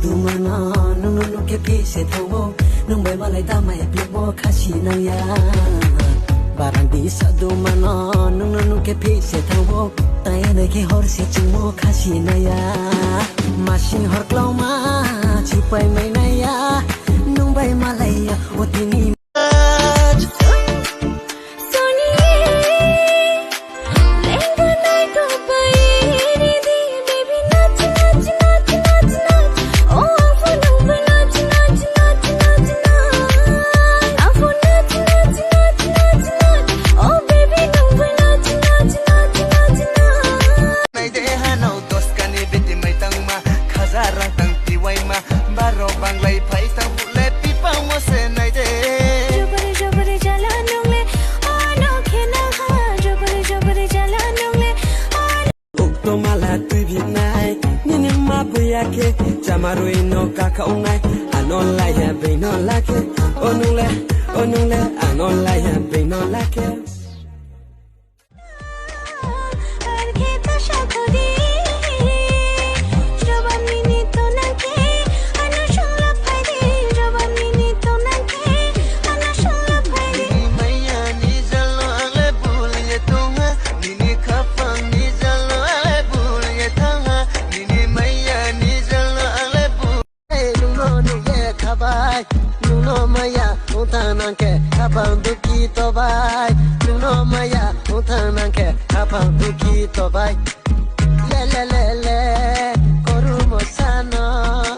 dumana nung ke pise thawo nung bai malai da mai plo khashi na ya barang di dumana nung ke pise thawo tai na ke hor se chimo khashi na ya masing hor klauma chipai mai na ya nung bai malai ya otini Jamarui no kaka ungai anon la ya be no lake onule anon la ya be no lake Kapang duki to bai, nuno maya, utanang ke kapang duki to bai, le, koru mo sano.